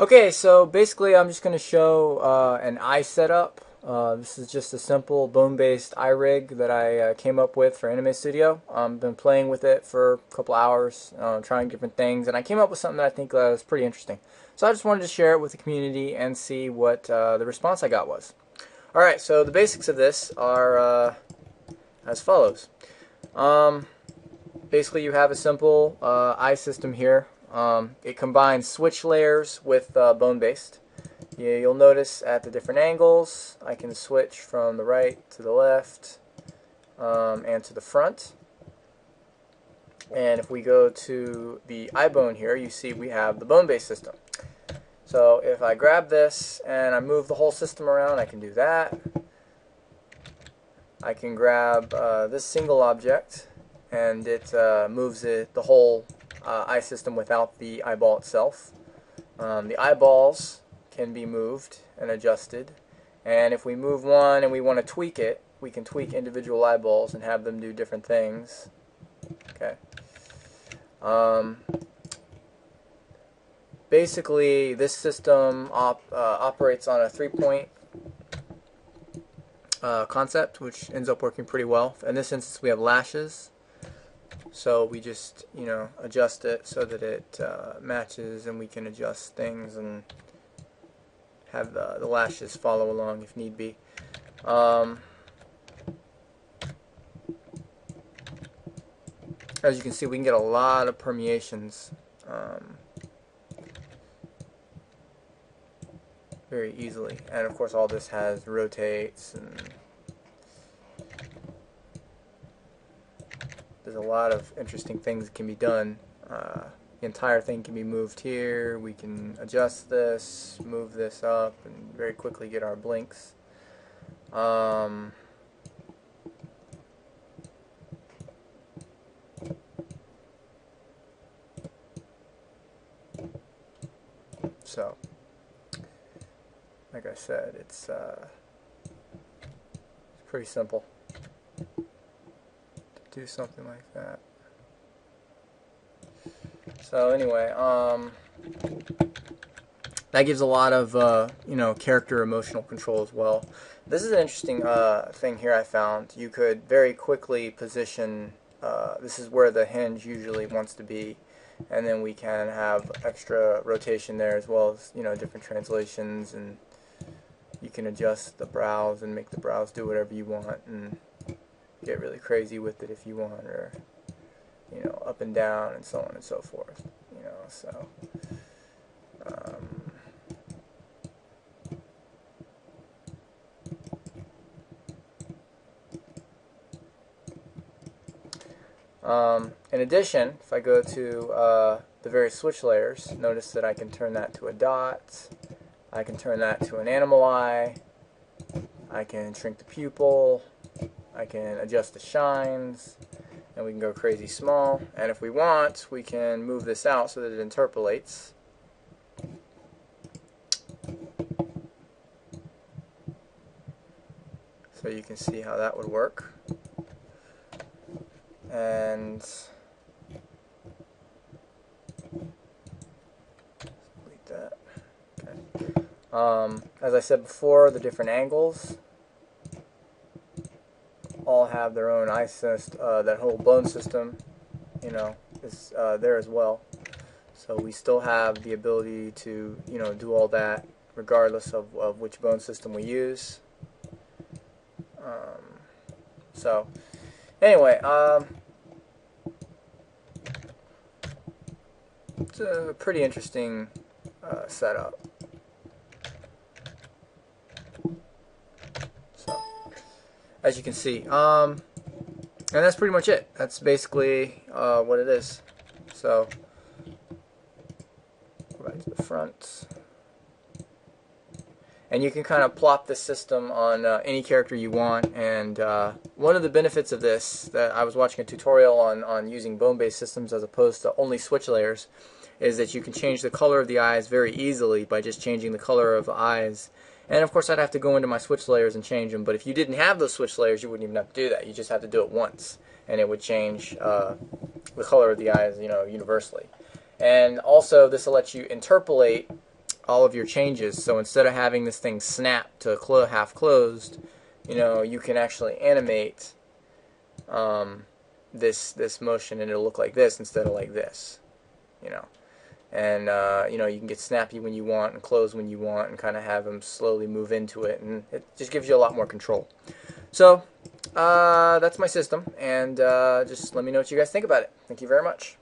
Okay, so basically I'm just going to show an eye setup. This is just a simple bone-based eyerig that I came up with for Anime Studio. I've been playing with it for a couple hours, trying different things, and I came up with something that I think is pretty interesting. So I just wanted to share it with the community and see what the response I got was. Alright, so the basics of this are as follows. Basically you have a simple eye system here. It combines switch layers with bone-based. You'll notice at the different angles I can switch from the right to the left and to the front. And if we go to the eye bone here, you see we have the bone-based system. So if I grab this and I move the whole system around, I can do that. I can grab this single object and it moves the whole eye system without the eyeball itself. The eyeballs can be moved and adjusted, and if we move one and we want to tweak it, we can tweak individual eyeballs and have them do different things. Okay. Basically, this system operates on a 3-point concept, which ends up working pretty well. In this instance, we have lashes. So we just, adjust it so that it matches, and we can adjust things and have the lashes follow along if need be. As you can see, we can get a lot of permeations very easily. And of course all this has rotates, and there's a lot of interesting things that can be done. The entire thing can be moved here. We can adjust this, move this up, and very quickly get our blinks. So, like I said, it's pretty simple to do something like that. So anyway, that gives a lot of character emotional control as well. This is an interesting thing here I found. You could very quickly position. This is where the hinge usually wants to be, and then we can have extra rotation there, as well as different translations, and you can adjust the brows and make the brows do whatever you want, and get really crazy with it if you want, or up and down and so on and so forth. So in addition, if I go to the various switch layers, notice that I can turn that to a dot, I can turn that to an animal eye, I can shrink the pupil, I can adjust the shines, and we can go crazy small. And if we want, we can move this out so that it interpolates. So you can see how that would work. And delete that. Okay. As I said before, the different angles all have their own eye system. That whole bone system, is there as well. So we still have the ability to, do all that regardless of which bone system we use. So anyway, it's a pretty interesting setup. So, as you can see, and that's pretty much it. That's basically what it is. So, go back to the front. And you can kind of plop this system on any character you want. And one of the benefits of this, that I was watching a tutorial on using bone-based systems as opposed to only switch layers, is that you can change the color of the eyes very easily by just changing the color of the eyes. And of course I'd have to go into my switch layers and change them, but if you didn't have those switch layers, you wouldn't even have to do that. You just have to do it once, and it would change the color of the eyes, universally. And also, this will let you interpolate all of your changes. So instead of having this thing snap to half closed, you can actually animate this motion, and it'll look like this instead of like this. And you can get snappy when you want and close when you want, and kind of have them slowly move into it, and it just gives you a lot more control. So that's my system, and just let me know what you guys think about it. Thank you very much.